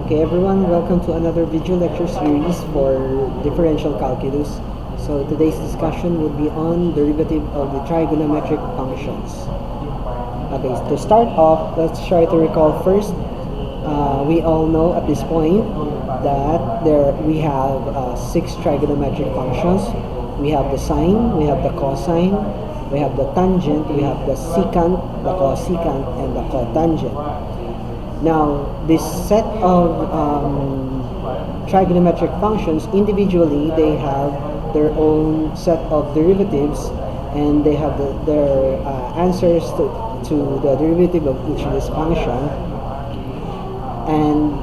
Okay everyone, welcome to another video lecture series for differential calculus. So today's discussion will be on derivative of the trigonometric functions. Okay, to start off, let's try to recall first. We all know at this point that we have 6 trigonometric functions. We have the sine, we have the cosine, we have the tangent, we have the secant, the cosecant, and the cotangent. Now, this set of trigonometric functions, individually, they have their own set of derivatives, and they have their answers to the derivative of each of this function. And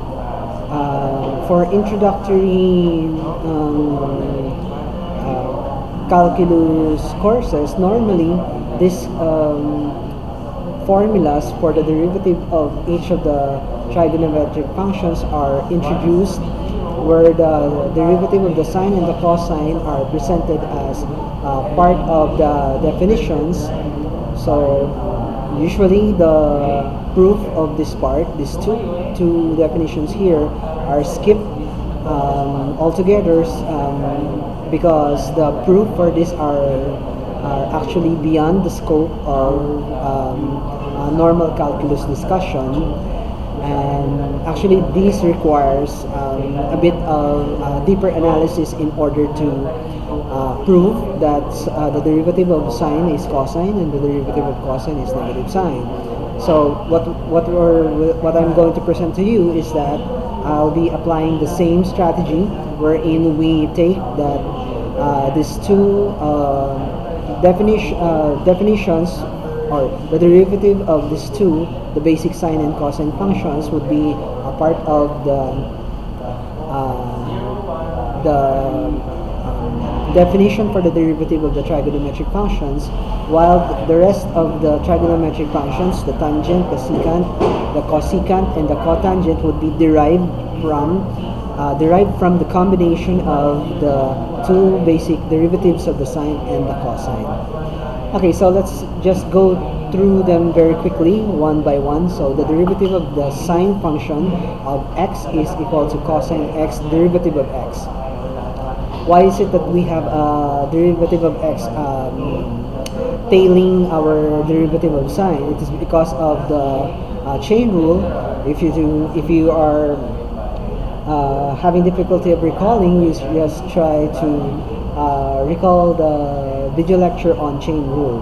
for introductory calculus courses, normally this formulas for the derivative of each of the trigonometric functions are introduced, where the derivative of the sine and the cosine are presented as part of the definitions. So usually the proof of this part, these two definitions here, are skipped altogether because the proof for this are actually beyond the scope of normal calculus discussion, and actually this requires a bit of deeper analysis in order to prove that the derivative of sine is cosine and the derivative of cosine is negative sine. So what I'm going to present to you is that I'll be applying the same strategy, wherein we take that these two definitions, or the derivative of these two, the basic sine and cosine functions, would be a part of the definition for the derivative of the trigonometric functions, while the rest of the trigonometric functions, the tangent, the secant, the cosecant, and the cotangent, would be derived from the combination of the two basic derivatives of the sine and the cosine. Okay, so let's just go through them very quickly, one by one. So the derivative of the sine function of x is equal to cosine x derivative of x. Why is it that we have a derivative of x tailing our derivative of sine? It is because of the chain rule. If you are having difficulty of recalling, you just try to recall the video lecture on chain rule.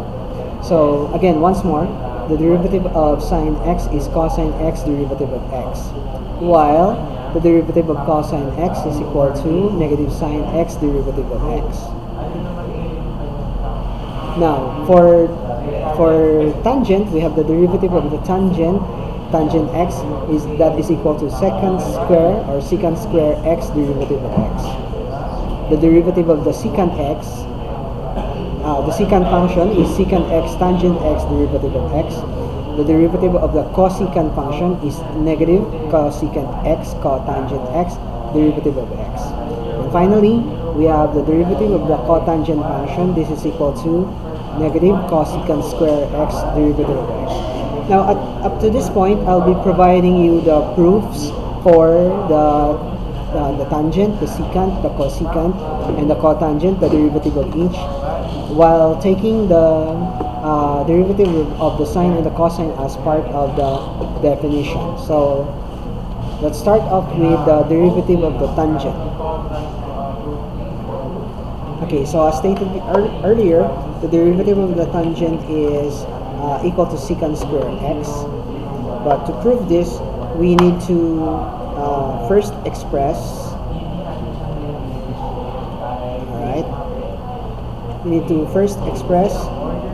So again, once more, the derivative of sine x is cosine x derivative of x, while the derivative of cosine x is equal to negative sine x derivative of x. Now, for tangent, we have the derivative of the tangent x is equal to secant square or secant square x derivative of x. The derivative of the secant x, the secant function, is secant x tangent x derivative of x. The derivative of the cosecant function is negative cosecant x cotangent x derivative of x. And finally, we have the derivative of the cotangent function. This is equal to negative cosecant square x derivative of x. Now, up to this point, I'll be providing you the proofs for the tangent, the secant, the cosecant, and the cotangent, the derivative of each, while taking the derivative of the sine and the cosine as part of the definition. So let's start off with the derivative of the tangent. Okay, so as stated earlier, the derivative of the tangent is equal to secant square x. But to prove this, we need to first express,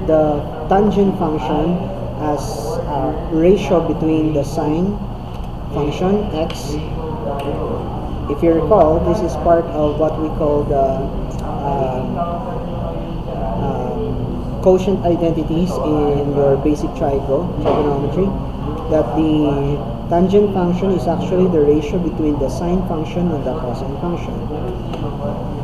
the tangent function as a ratio between the sine function x. If you recall, this is part of what we call the quotient identities in your basic trigonometry, that the tangent function is actually the ratio between the sine function and the cosine function.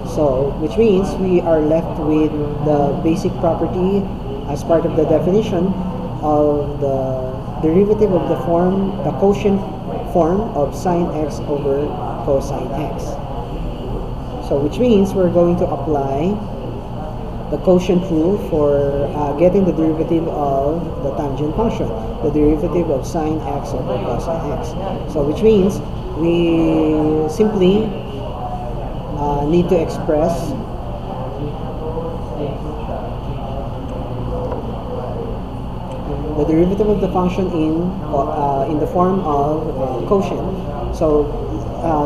So, which means we are left with the basic property as part of the definition of the derivative of the quotient form of sine x over cosine x. So which means we're going to apply the quotient rule for getting the derivative of the tangent function, the derivative of sine x over cosine x. So which means we simply need to express the derivative of the function in the form of quotient. So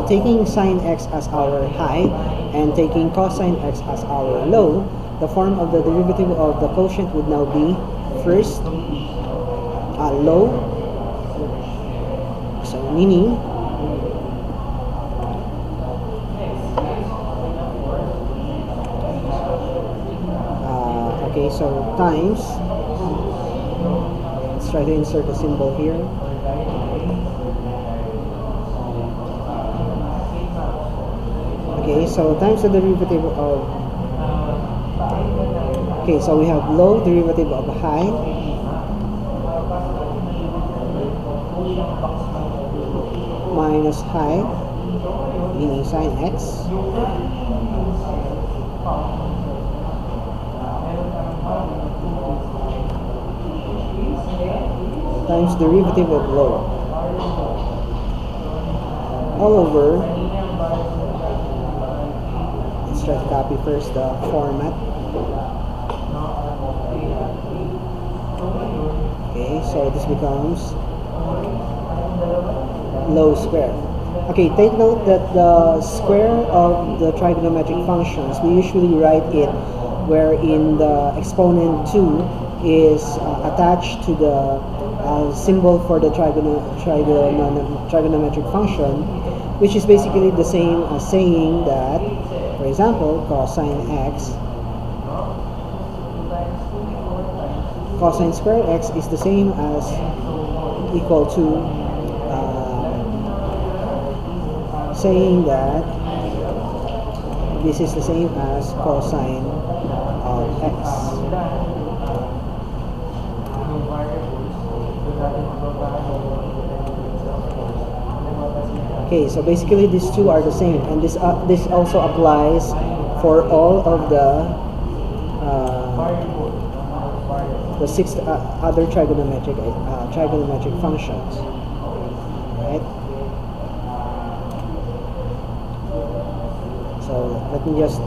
taking sine x as our high and taking cosine x as our low, the form of the derivative of the quotient would now be first low, so meaning okay, so times, let's try to insert a symbol here. Okay, so times the derivative of, okay, so we have low derivative of high minus high, meaning sine x, times derivative of low, all over. Let's try to copy first the format. Okay, so this becomes low square. Okay, take note that the square of the trigonometric functions, we usually write it wherein the exponent 2 is attached to the symbol for the trigonometric function, which is basically the same as saying that, for example, cosine square x is the same as equal to saying that this is the same as cosine of x. Okay, so basically these two are the same, and this also applies for all of the 6 other trigonometric functions, right? So let me just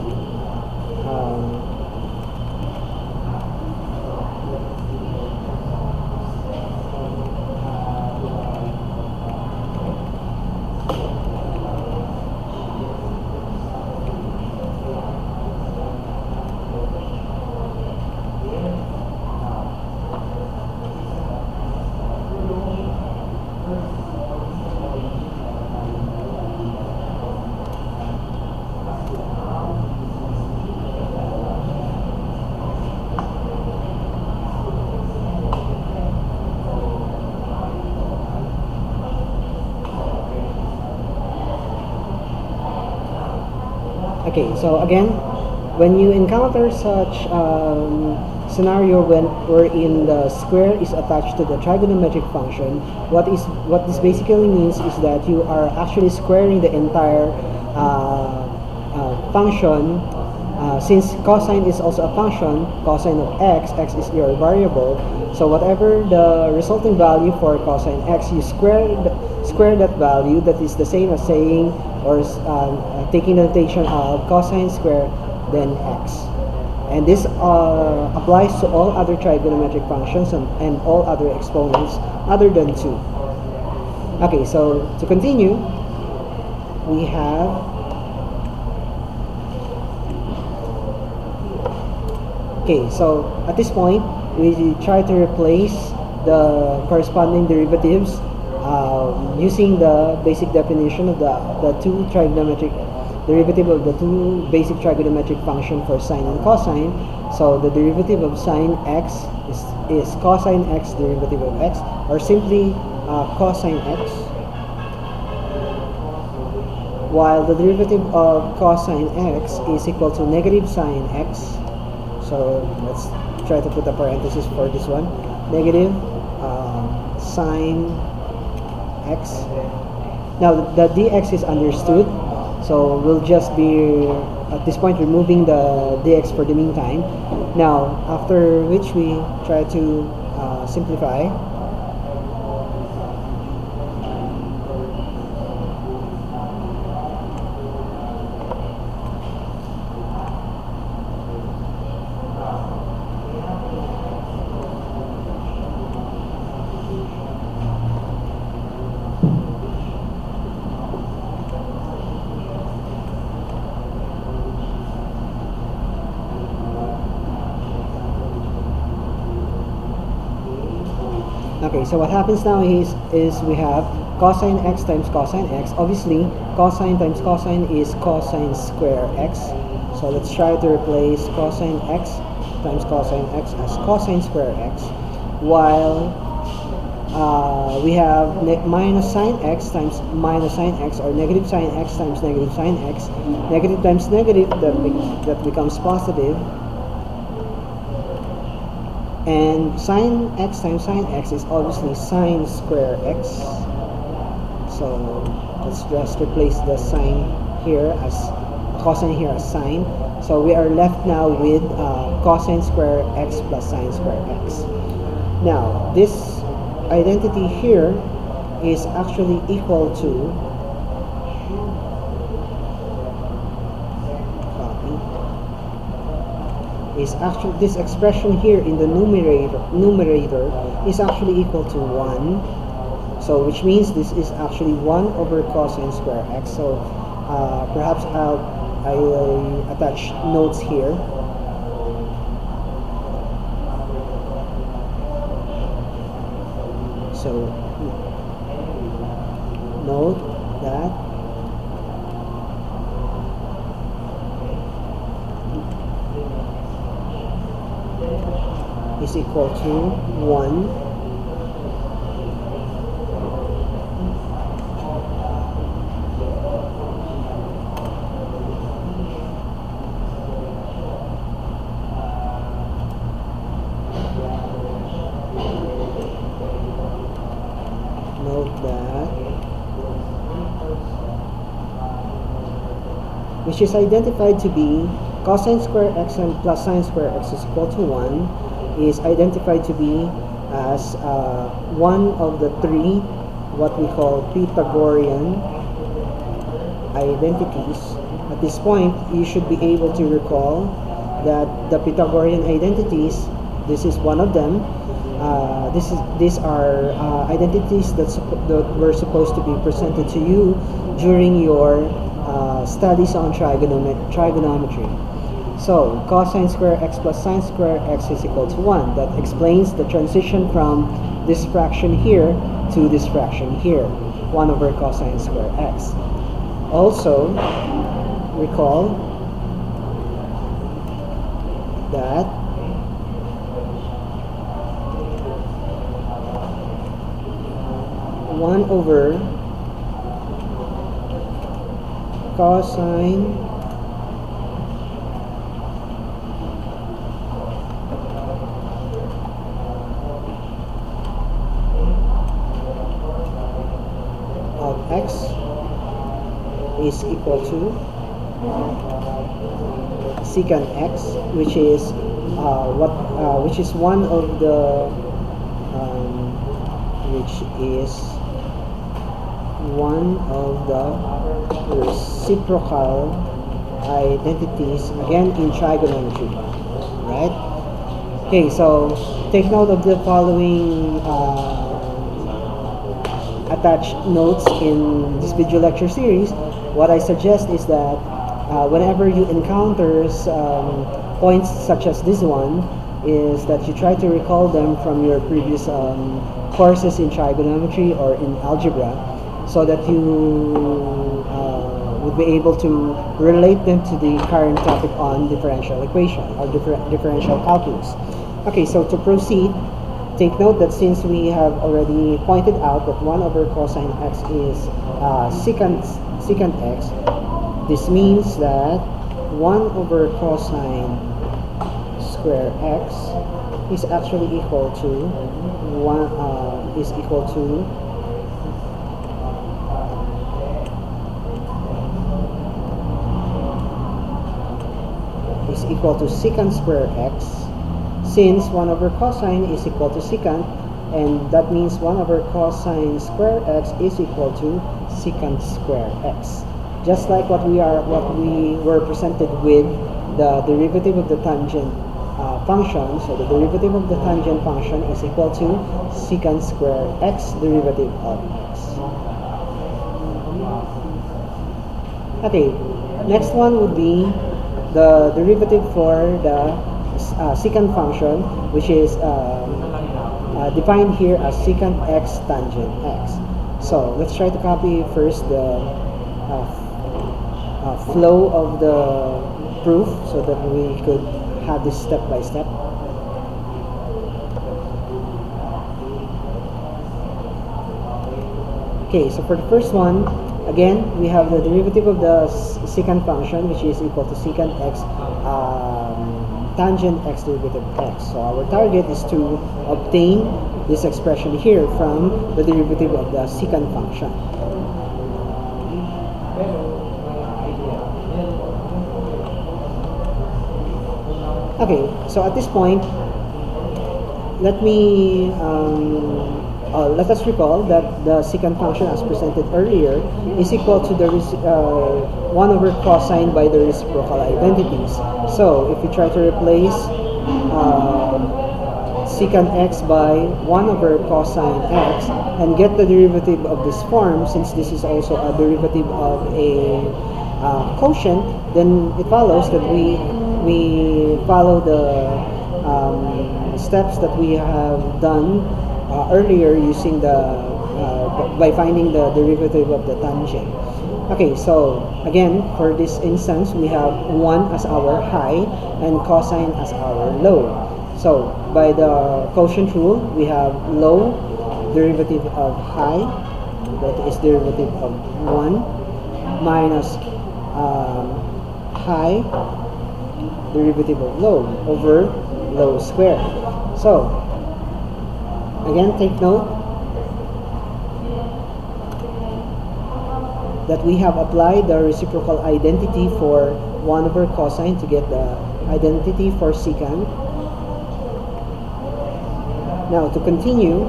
okay, so again, when you encounter such scenario wherein the square is attached to the trigonometric function, what this basically means is that you are actually squaring the entire function. Since cosine is also a function, cosine of x is your variable, so whatever the resulting value for cosine x, you square that value. That is the same as saying, or taking the notation of cosine square then x. And this applies to all other trigonometric functions and all other exponents other than 2. Okay, so to continue, we have, okay, so at this point, we try to replace the corresponding derivatives using the basic definition of the two trigonometric derivative of the two basic trigonometric function for sine and cosine. So the derivative of sine x is cosine x derivative of x, or simply cosine x, while the derivative of cosine x is equal to negative sine x. So let's try to put a parenthesis for this one. Negative sine x Now the dx is understood, so we'll just be at this point removing the dx for the meantime. Now after which we try to simplify. Okay, so what happens now is we have cosine x times cosine x. Obviously, cosine times cosine is cosine square x. So let's try to replace cosine x times cosine x as cosine square x, while we have minus sine x times minus sine x, or negative sine x times negative sine x. Negative times negative, that becomes positive. And sine x times sine x is obviously sine square x. So let's just replace the sine here as cosine here as sine. So we are left now with cosine square x plus sine square x. Now this identity here is actually equal to this expression here in the numerator is actually equal to 1. So which means this is actually 1 over cosine square x. So perhaps I'll attach notes here. So note that is equal to 1 note that, which is identified to be cosine square x and plus sine square x is equal to 1, is identified to be as one of the three what we call Pythagorean identities. At this point, you should be able to recall that the Pythagorean identities, this is one of them. These are identities that were supposed to be presented to you during your studies on trigonometry. So cosine square x plus sine square x is equal to 1. That explains the transition from this fraction here to this fraction here, 1 over cosine square x. Also, recall that one over cosine of x is equal to secant x, which is which is one of the reciprocal identities, again in trigonometry, right? Okay, so take note of the following attached notes in this video lecture series. What I suggest is that whenever you encounter points such as this one, is that you try to recall them from your previous courses in trigonometry or in algebra, so that you would be able to relate them to the current topic on differential equation or differential calculus. Okay, so to proceed, take note that since we have already pointed out that 1 over cosine x is secant x, this means that 1 over cosine square x is actually equal to 1 is equal to secant square x, since 1 over cosine is equal to secant, and that means 1 over cosine square x is equal to secant square x. Just like what we were presented with the derivative of the tangent function. So the derivative of the tangent function is equal to secant square x derivative of x. Okay, next one would be the derivative for the secant function, which is defined here as secant x tangent x. So let's try to copy first the flow of the proof so that we could have this step by step. Okay, so for the first one, again, we have the derivative of the secant function, which is equal to secant x tangent x derivative x. So our target is to obtain this expression here from the derivative of the secant function. Okay, so at this point, let us recall that the secant function as presented earlier is equal to the 1 over cosine by the reciprocal identities. So if we try to replace secant x by 1 over cosine x and get the derivative of this form, since this is also a derivative of a quotient, then it follows that we follow the steps that we have done earlier using by finding the derivative of the tangent. Okay, so again, for this instance, we have 1 as our high and cosine as our low. So by the quotient rule, we have low derivative of high, that is derivative of 1, minus high derivative of low over low squared. So again, take note that we have applied the reciprocal identity for 1 over cosine to get the identity for secant. Now to continue,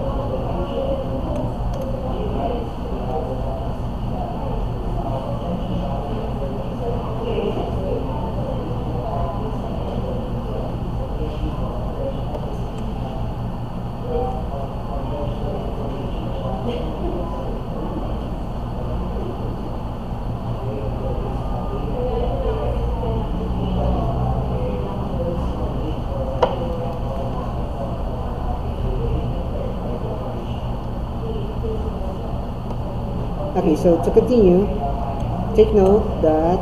okay, so to continue, take note that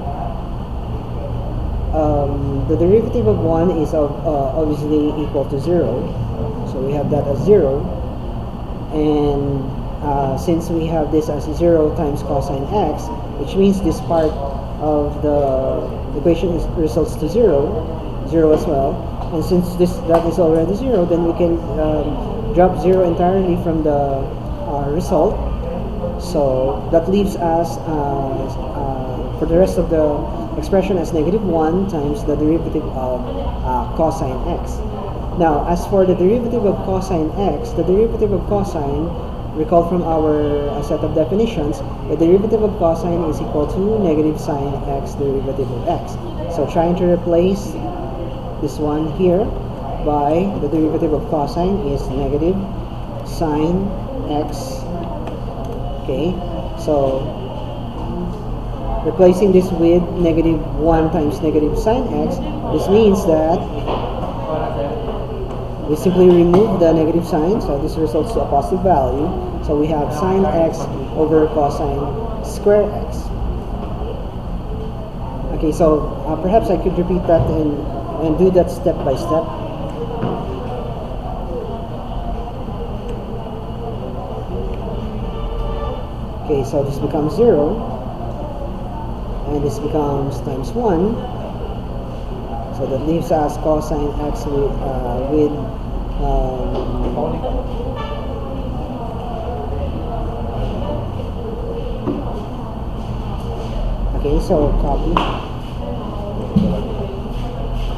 the derivative of 1 is obviously equal to 0. So we have that as 0. And since we have this as 0 times cosine x, which means this part of the equation results to 0 as well. And since that is already 0, then we can drop 0 entirely from the result. So that leaves us for the rest of the expression as -1 times the derivative of cosine x. Now, as for the derivative of cosine x, the derivative of cosine, recall from our set of definitions, the derivative of cosine is equal to negative sine x derivative of x. So trying to replace this one here by the derivative of cosine is negative sine x. Okay, so replacing this with -1 times negative sine x, this means that we simply remove the negative sign, so this results to a positive value. So we have sine x over cosine square x. Okay, so perhaps I could repeat that and do that step by step. Okay, so this becomes 0, and this becomes times 1. So that leaves us cosine x with okay, so copy.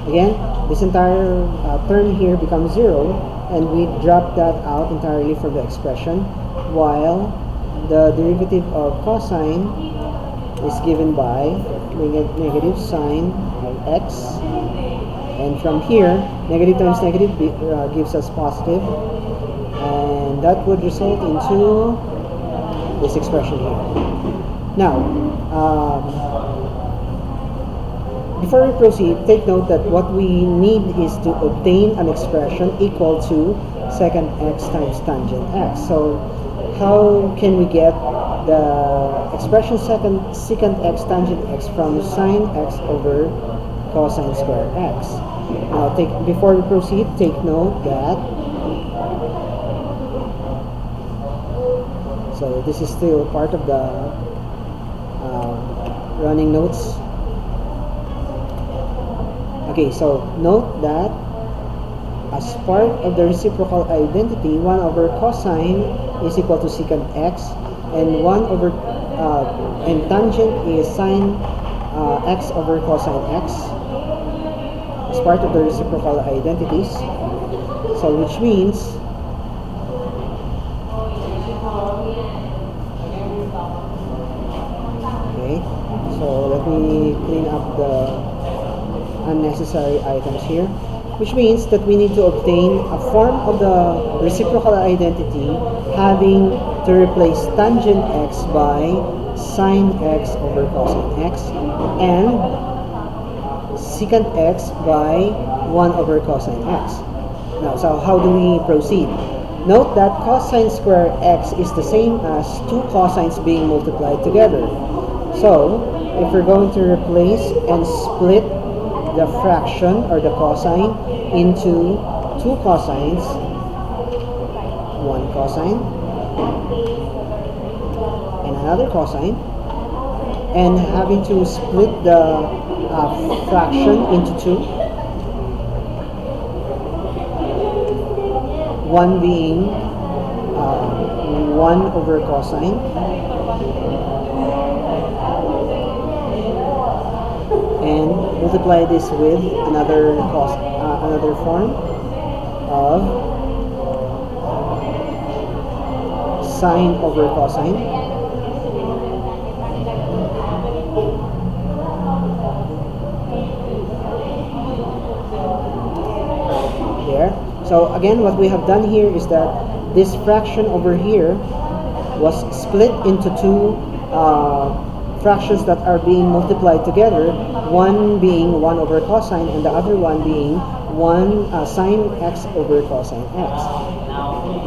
Again, this entire term here becomes 0, and we drop that out entirely from the expression, while the derivative of cosine is given by negative sine of x, and from here, negative times negative gives us positive, and that would result into this expression here. Now, before we proceed, take note that what we need is to obtain an expression equal to secant x times tangent x. So how can we get the expression secant x tangent x from sine x over cosine square x? Now, before we proceed, take note that so this is still part of the running notes. Okay, so note that as part of the reciprocal identity, 1 over cosine is equal to secant x, and 1 over and tangent is sine x over cosine x as part of the reciprocal identities. So which means okay, so let me clean up the unnecessary items here, which means that we need to obtain a form of the reciprocal identity having to replace tangent x by sine x over cosine x and secant x by 1 over cosine x. Now, so how do we proceed? Note that cosine square x is the same as 2 cosines being multiplied together. So if we're going to replace and split the fraction or the cosine into 2 cosines, 1 cosine and another cosine, and having to split the fraction into 2, one being 1 over cosine and multiply this with another form of sine over cosine, there. So again, what we have done here is that this fraction over here was split into 2 fractions that are being multiplied together, one being 1 over cosine and the other one being 1 sine x over cosine x.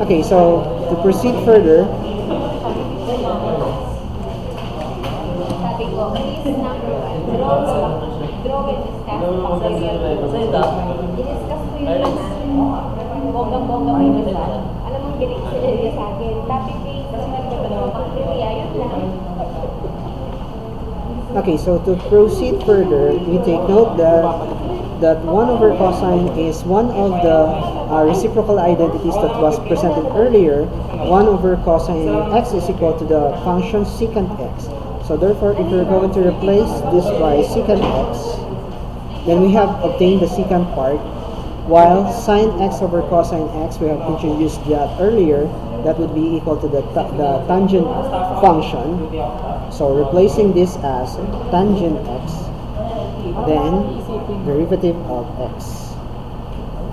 Okay, so to proceed further, okay, so to proceed further, we take note that 1 over cosine is one of the reciprocal identities that was presented earlier. 1 over cosine x is equal to the function secant x. So therefore, if we're going to replace this by secant x, then we have obtained the secant part, while sine x over cosine x, we have introduced that earlier, that would be equal to the tangent function. So replacing this as tangent x, then derivative of x.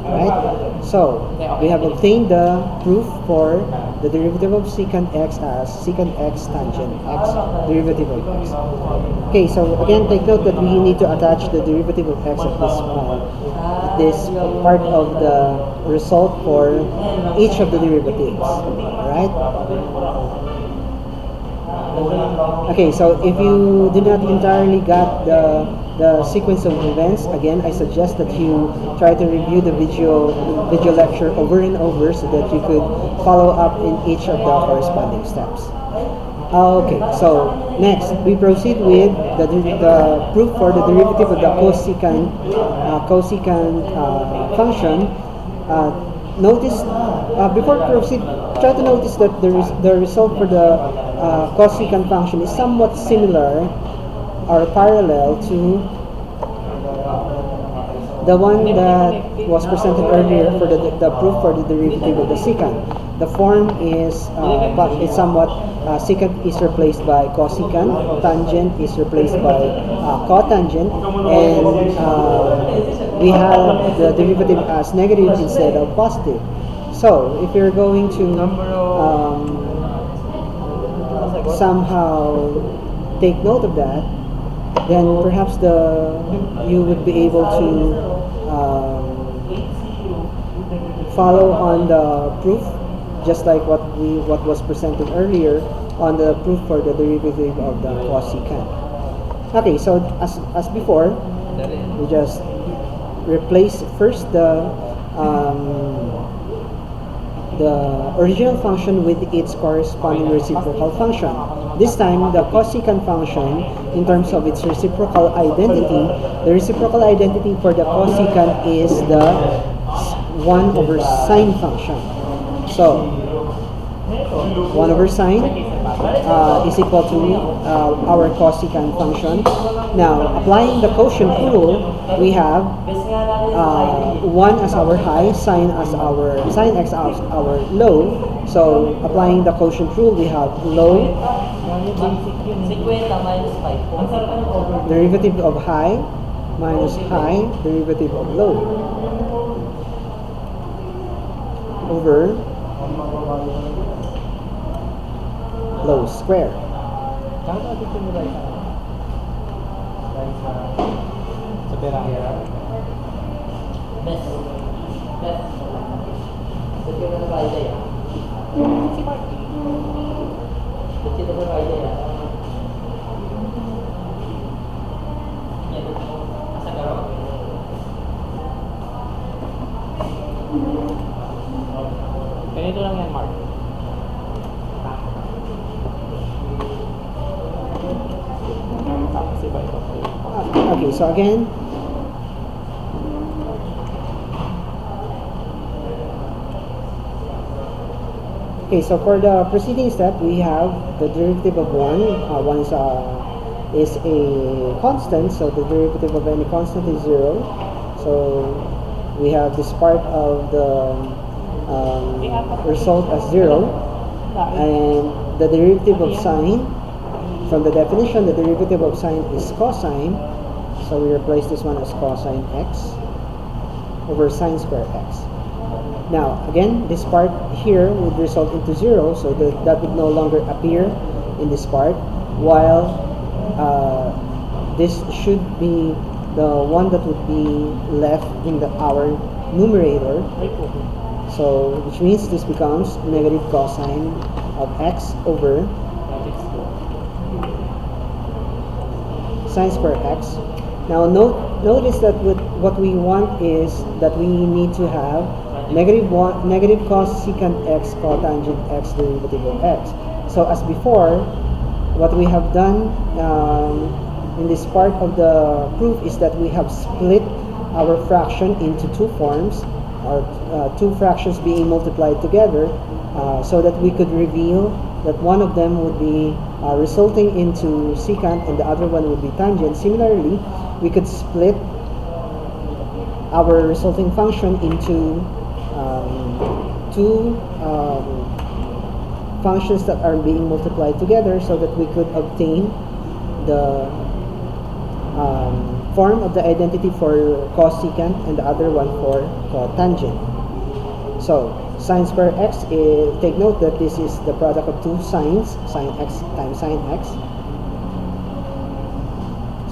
Right? So we have obtained the proof for the derivative of secant x as secant x tangent x, derivative of x. Okay, so again, take note that we need to attach the derivative of x at this part of the result for each of the derivatives. Alright? Okay, so if you did not entirely got the sequence of events, again, I suggest that you try to review the video lecture over and over so that you could follow up in each of the corresponding steps. Okay, so next we proceed with the proof for the derivative of the cosecant function. Notice before we proceed, try to notice that the result for the cosecant function is somewhat similar or parallel to the one that was presented earlier for the proof for the derivative of the secant. The form is but it's somewhat secant is replaced by cosecant, tangent is replaced by cotangent, and we have the derivative as negative instead of positive. So if you're going to somehow take note of that, then perhaps you would be able to follow on the proof, just like what was presented earlier on the proof for the derivative of the cosecant. Okay, so as before, we just replace first the original function with its corresponding reciprocal function. This time, the cosecant function, in terms of its reciprocal identity, the reciprocal identity for the cosecant is the 1 over sine function. So, 1 over sine is equal to our cosecant function. Now, applying the quotient rule, we have 1 as our high, sine x as our low. So, applying the quotient rule, we have low derivative of high minus high derivative of low over low square. Ganito lang yan, Mark. Okay, so again, okay, so for the preceding step, we have the derivative of 1. 1 is a constant, so the derivative of any constant is 0. So we have this part of the result as 0, and the derivative of sine, from the definition, the derivative of sine is cosine, so we replace this one as cosine x over sine square x. Now, again, this part here would result into 0, so that would no longer appear in this part, while this should be the one that would be left in our numerator. So, which means this becomes negative cosine of x over sine square x. Now, notice that what we want is that we need to have negative cosecant x cotangent x derivative of x. So, as before, what we have done in this part of the proof is that we have split our fraction into two forms, or two fractions being multiplied together, so that we could reveal that one of them would be resulting into secant and the other one would be tangent. Similarly, we could split our resulting function into two functions that are being multiplied together, so that we could obtain the form of the identity for cosecant and the other one for cotangent. So, sine square x, take note that this is the product of two sines, sine x times sine x.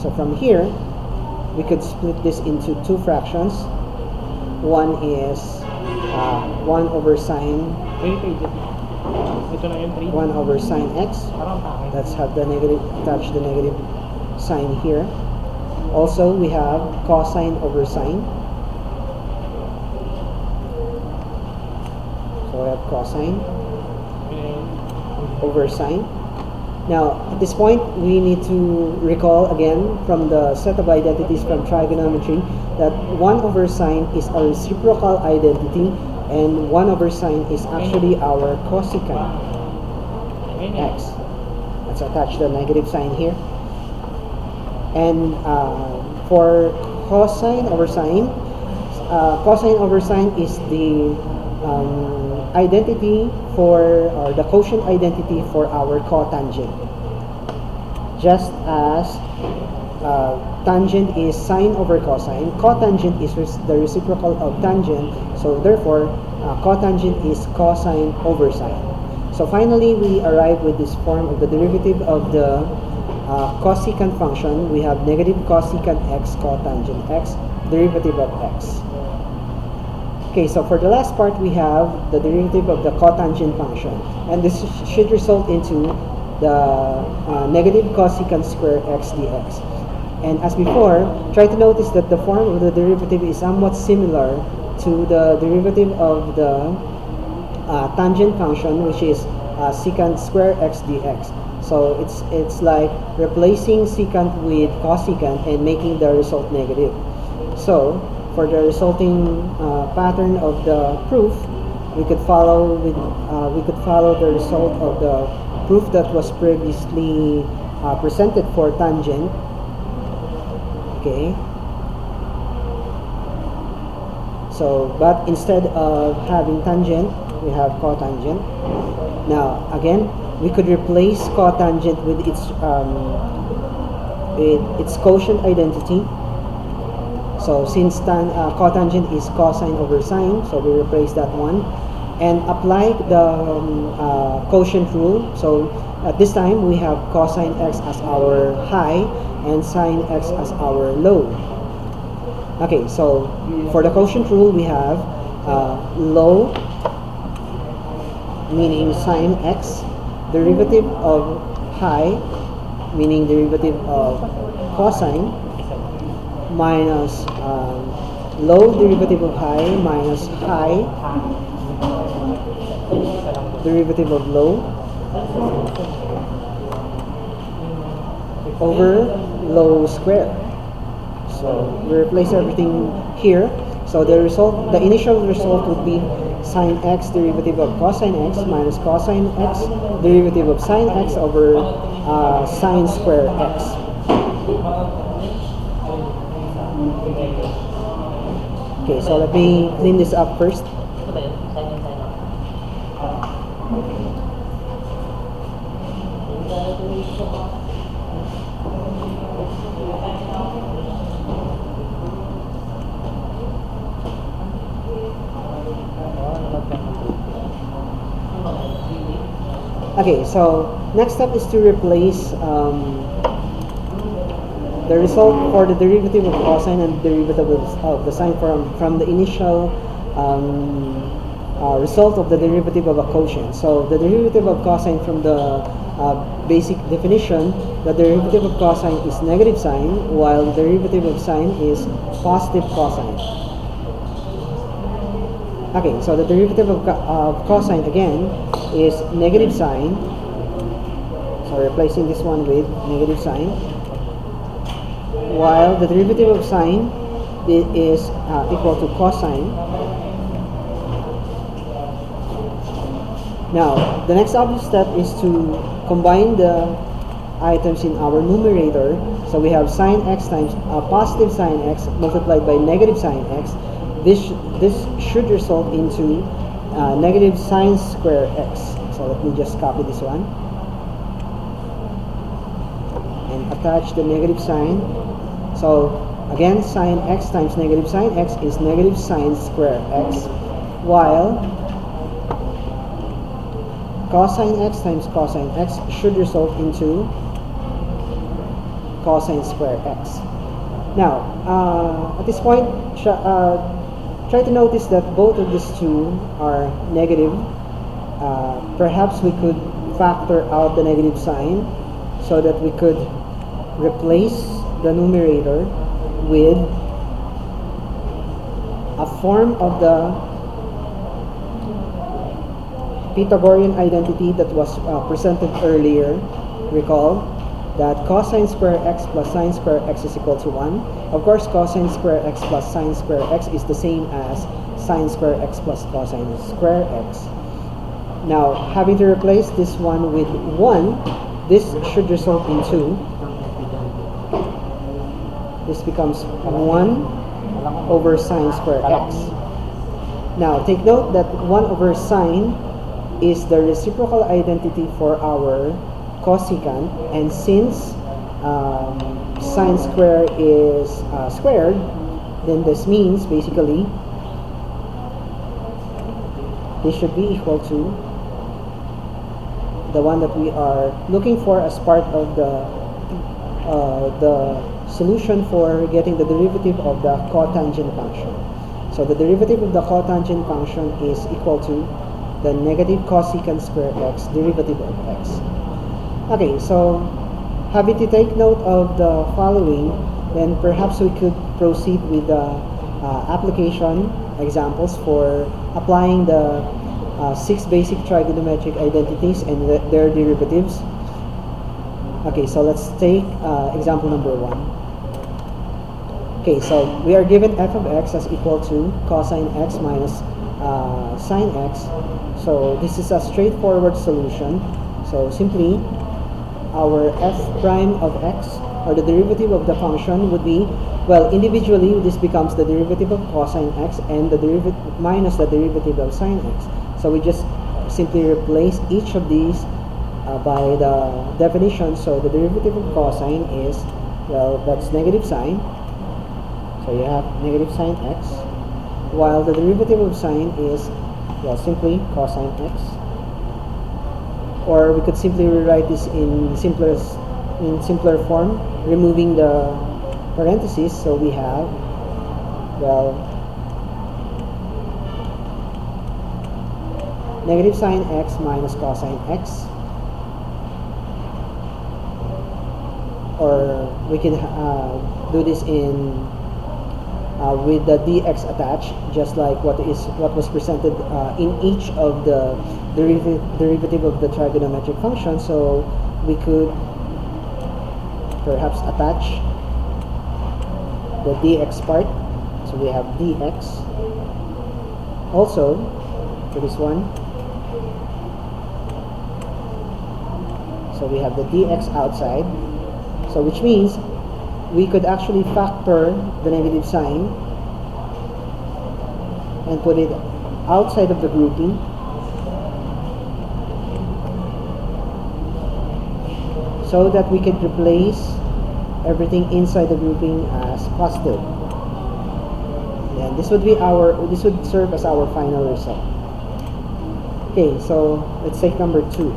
So from here, we could split this into two fractions. One is 1 over sine 1 over sine x. Let's have the negative, attach the negative sign here. Also, we have cosine over sine. So we have cosine over sine. Now, at this point, we need to recall again from the set of identities from trigonometry that 1 over sine is a reciprocal identity, and 1 over sine is actually our cosecant x. Let's attach the negative sign here. And for cosine over sine. Cosine over sine is the identity for, or the quotient identity for our cotangent. Just as tangent is sine over cosine, cotangent is the reciprocal of tangent, so therefore cotangent is cosine over sine. So finally, we arrive with this form of the derivative of the cosecant function. We have negative cosecant x cotangent x, derivative of x. Okay, so for the last part, we have the derivative of the cotangent function, and this should result into the negative cosecant square x dx. And as before, try to notice that the form of the derivative is somewhat similar to the derivative of the tangent function, which is secant square x dx. So it's like replacing secant with cosecant and making the result negative. So for the resulting pattern of the proof, we could follow the result of the proof that was previously presented for tangent. Okay. So, but instead of having tangent, we have cotangent. Now, again, we could replace cotangent with its quotient identity. So, since cotangent is cosine over sine, so we replace that one and apply the quotient rule. So, at this time, we have cosine x as our high and sine x as our low. Okay, so for the quotient rule, we have low, meaning sine x, derivative of high, meaning derivative of cosine, minus low derivative of high minus high derivative of low over low square. So we replace everything here. So the initial result would be sine x derivative of cosine x minus cosine x derivative of sine x over sine square x. Okay, so let me clean this up first. Okay, so next step is to replace the result for the derivative of cosine and derivative of the sine from the initial result of the derivative of a quotient. So the derivative of cosine from the basic definition, the derivative of cosine is negative sine, while the derivative of sine is positive cosine. Okay, so the derivative of cosine again is negative sine. So replacing this one with negative sine, while the derivative of sine is equal to cosine. Now, the next obvious step is to combine the items in our numerator. So we have sine x times positive sine x multiplied by negative sine x. This should result into negative sine square x. So let me just copy this one and attach the negative sign. So again, sine x times negative sine x is negative sine square x, while cosine x times cosine x should result into cosine square x. Now, at this point, try to notice that both of these two are negative. Perhaps we could factor out the negative sign so that we could replace the numerator with a form of the Pythagorean identity that was presented earlier. Recall that cosine square x plus sine square x is equal to 1. Of course, cosine square x plus sine square x is the same as sine square x plus cosine square x. Now, having to replace this one with 1, this should result into this becomes 1 over sine square x. Now, take note that 1 over sine is the reciprocal identity for our cosecant, and since sine square is squared, then this means basically this should be equal to the one that we are looking for as part of the solution for getting the derivative of the cotangent function. So the derivative of the cotangent function is equal to the negative cosecant square x derivative of x. Okay, so having to take note of the following, then perhaps we could proceed with the application examples for applying the 6 basic trigonometric identities and their derivatives. Okay, so let's take example number 1. Okay, so we are given f of x as equal to cosine x minus sine x. So this is a straightforward solution. So simply our f prime of x, or the derivative of the function, would be, well, individually this becomes the derivative of cosine x and the derivative minus the derivative of sine x. So we just simply replace each of these by the definition. So the derivative of cosine is, well, that's negative sine. So you have negative sine x, while the derivative of sine is, well, simply cosine x. Or we could simply rewrite this in simpler form, removing the parentheses. So we have, well, negative sine x minus cosine x. Or we can do this in with the dx attached, just like what was presented in each of the derivative of the trigonometric function. So we could perhaps attach the dx part. So we have dx also for this one. So we have the dx outside. So which means we could actually factor the negative sign and put it outside of the grouping, so that we can replace everything inside the grouping as positive. And this would serve as our final result. Okay, so let's take number 2.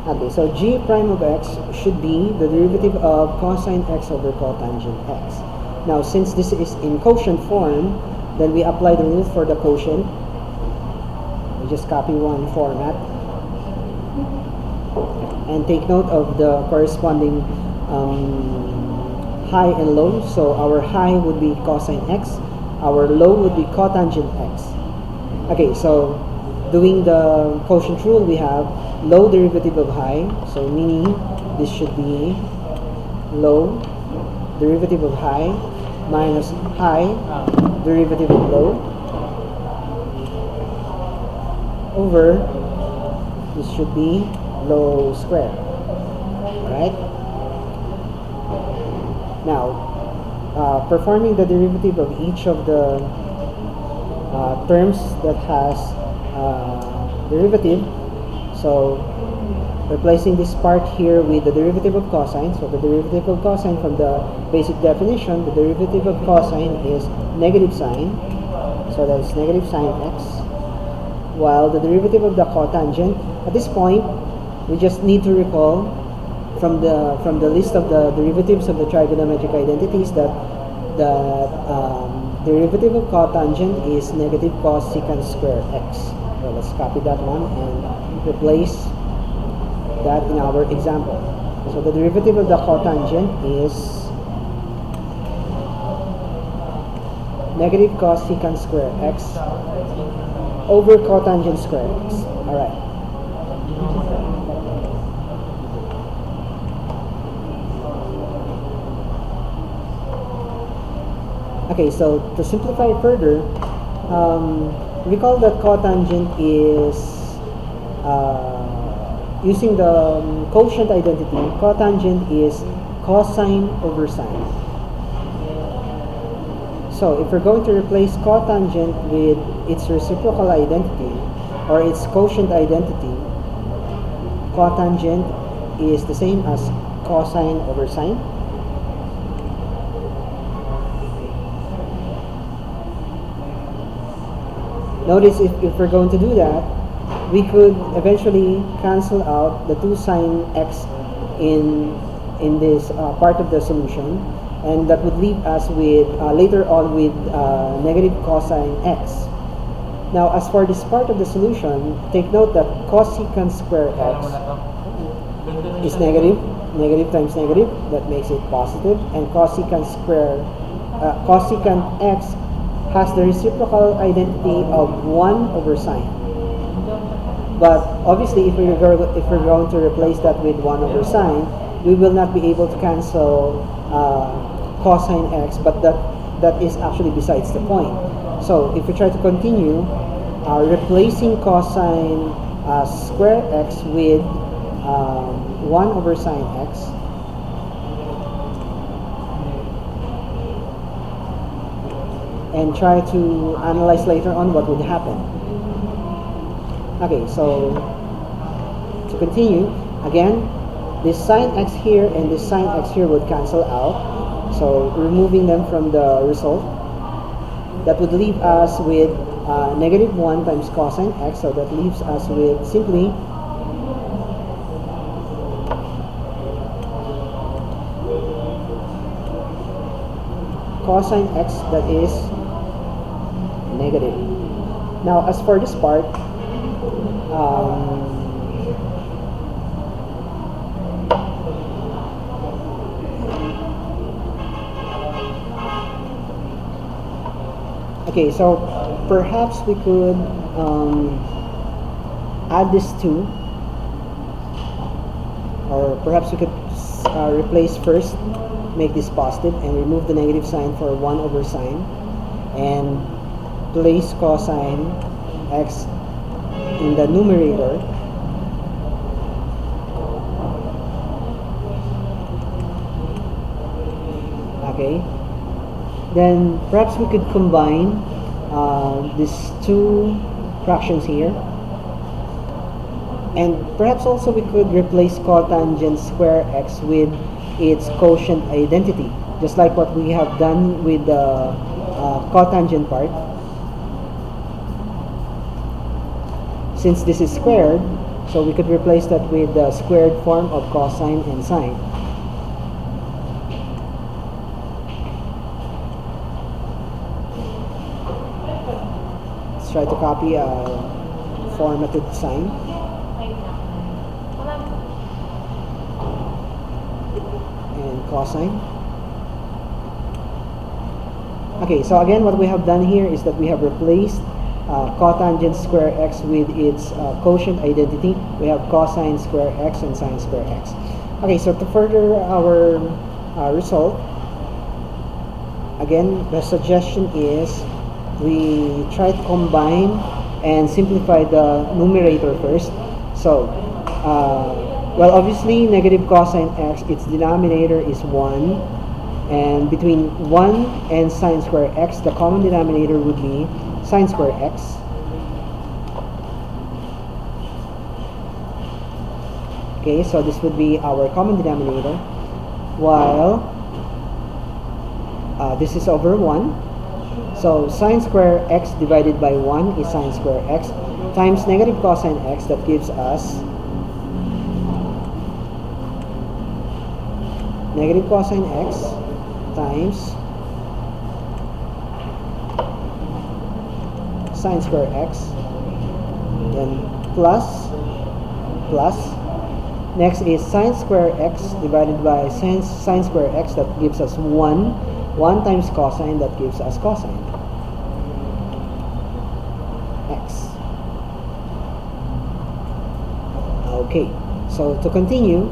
Okay, so g prime of x should be the derivative of cosine x over cotangent x. Now, since this is in quotient form, then we apply the rule for the quotient. We just copy one format and take note of the corresponding high and low. So our high would be cosine x, our low would be cotangent x. Okay, so doing the quotient rule, we have low derivative of high, so meaning this should be low derivative of high minus high derivative of low over, this should be low square. Alright? Now, performing the derivative of each of the terms that has derivative. So replacing this part here with the derivative of cosine. So the derivative of cosine, from the basic definition, the derivative of cosine is negative sine. So that is negative sine x. While the derivative of the cotangent, at this point, we just need to recall from the list of the derivatives of the trigonometric identities that the derivative of cotangent is negative cosecant square x. So let's copy that one and replace that in our example. So the derivative of the cotangent is negative cosecant square x over cotangent square x. Alright. Okay, so to simplify further, recall that cotangent is using the quotient identity. Cotangent is cosine over sine. So if we're going to replace cotangent with its reciprocal identity or its quotient identity, cotangent is the same as cosine over sine. Notice if we're going to do that, we could eventually cancel out the 2 sine x in this part of the solution, and that would leave us with later on with negative cosine x. Now, as for this part of the solution, take note that cosecant square x is negative. Negative times negative, that makes it positive, and cosecant x has the reciprocal identity of 1 over sine. But obviously, if we're going to replace that with 1 over sine, we will not be able to cancel cosine x, but that is actually besides the point. So if we try to continue replacing cosine square x with 1 over sine x, and try to analyze later on what would happen. Okay, so to continue, again, this sine x here and this sine x here would cancel out. So removing them from the result, that would leave us with negative 1 times cosine x. So that leaves us with simply cosine x that is negative. Now, as for this part, okay, so perhaps we could add this 2, or perhaps we could replace first, make this positive, and remove the negative sign for 1 over sine, and place cosine x in the numerator. Okay, then perhaps we could combine these 2 fractions here, and perhaps also we could replace cotangent square x with its quotient identity, just like what we have done with the cotangent part. Since this is squared, so we could replace that with the squared form of cosine and sine. Let's try to copy a formatted sign. And cosine. Okay, so again, what we have done here is that we have replaced cotangent square x with its quotient identity. We have cosine square x and sine square x. Okay, so to further our result, again, the suggestion is we try to combine and simplify the numerator first. So, well, obviously, negative cosine x, its denominator is 1. And between 1 and sine square x, the common denominator would be sine square x. Okay, so this would be our common denominator, while this is over 1. So sine square x divided by 1 is sine square x times negative cosine x. That gives us negative cosine x times sine square x, then plus, next is sine square x divided by sine square x. That gives us 1 times cosine, that gives us cosine x. Okay, so to continue,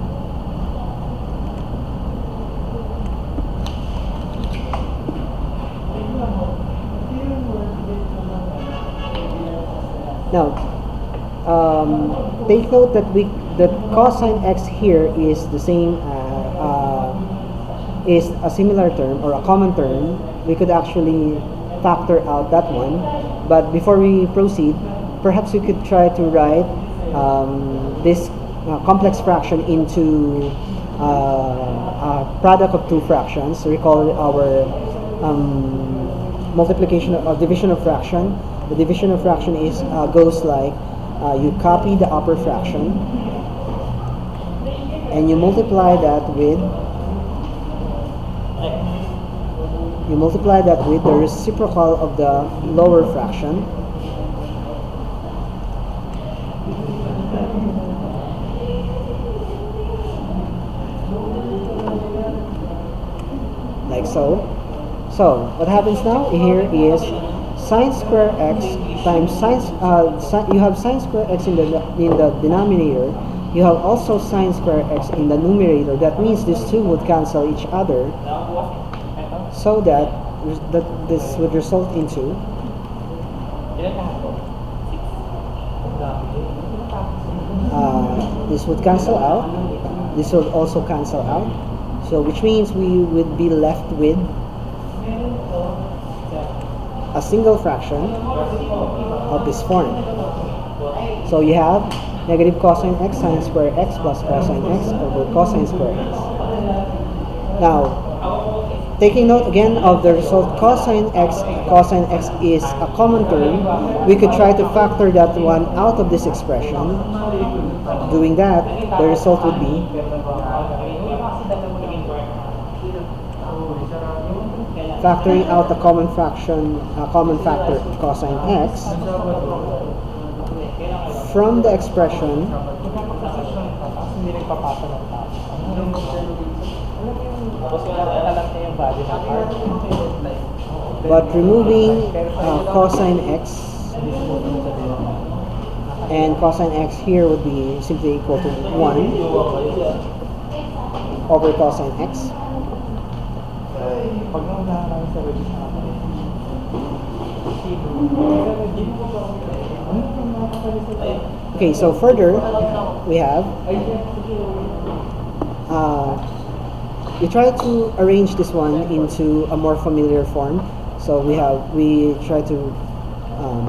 Now, take note that that cosine x here is the same, is a similar term or a common term. We could actually factor out that one, but before we proceed, perhaps we could try to write this complex fraction into a product of two fractions. Recall our multiplication of division of fraction. The division of fraction is goes like you copy the upper fraction and you multiply that with the reciprocal of the lower fraction. Like so. So what happens now here is sine square x times you have sine square x in the denominator. You have also sine square x in the numerator. That means these two would cancel each other, so that this would result into this would cancel out. This would also cancel out. So which means we would be left with a single fraction of this form. So you have negative cosine x sine square x plus cosine x over cosine square x. Now, taking note again of the result cosine x is a common term, we could try to factor that one out of this expression. Doing that, the result would be factoring out the common factor cosine x from the expression but removing cosine x, and cosine x here would be simply equal to 1 over cosine x. Okay, so further we have we try to arrange this one into a more familiar form. So we try to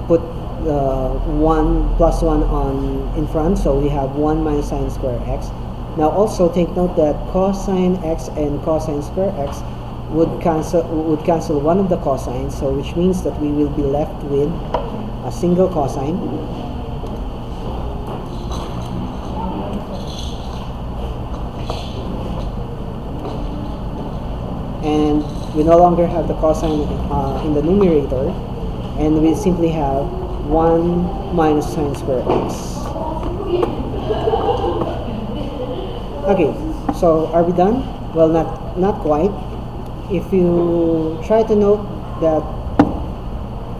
put the 1 plus 1 on in front, so we have 1 minus sine square x. Now also take note that cosine x and cosine square x would cancel one of the cosines, so which means that we will be left with a single cosine. And we no longer have the cosine in the numerator, and we simply have 1 minus sine square x. Okay, so are we done? Well, not quite. If you try to note that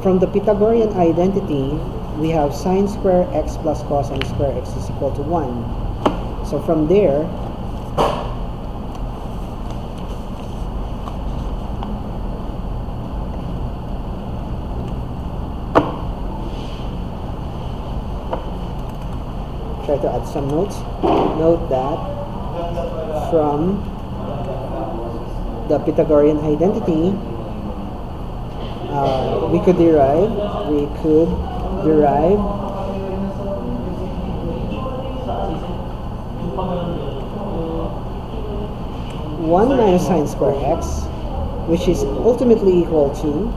from the Pythagorean identity, we have sine square x plus cosine square x is equal to 1. So from there, try to add some notes. Note that from the Pythagorean identity, we could derive 1 minus sine square x, which is ultimately equal to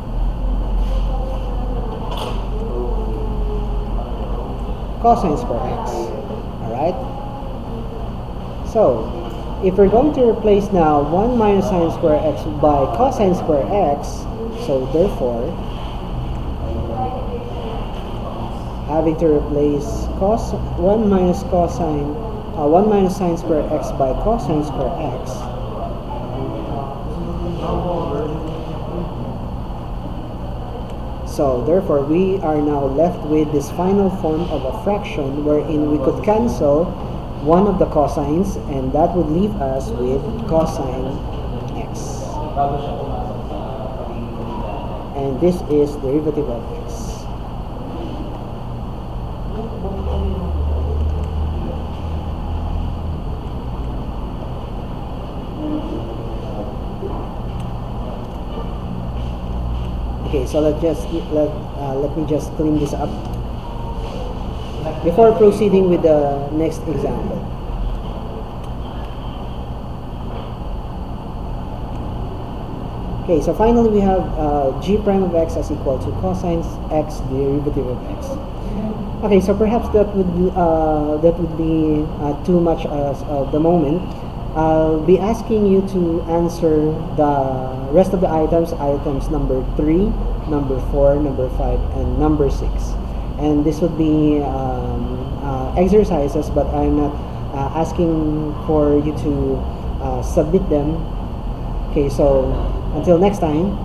cosine square x. Alright? So, if we're going to replace now 1 minus sine square x by cosine square x, so therefore, having to replace 1 minus sine square x by cosine square x, so therefore we are now left with this final form of a fraction wherein we could cancel one of the cosines, and that would leave us with cosine x. And this is derivative of x. Okay, so let me just clean this up before proceeding with the next example. Okay, so finally we have g prime of x is equal to cosine x derivative of x. Okay, so perhaps that would be too much as of the moment. I'll be asking you to answer the rest of the items number 3, number 4, number 5, and number 6. And this would be exercises, but I'm not asking for you to submit them. Okay, so until next time,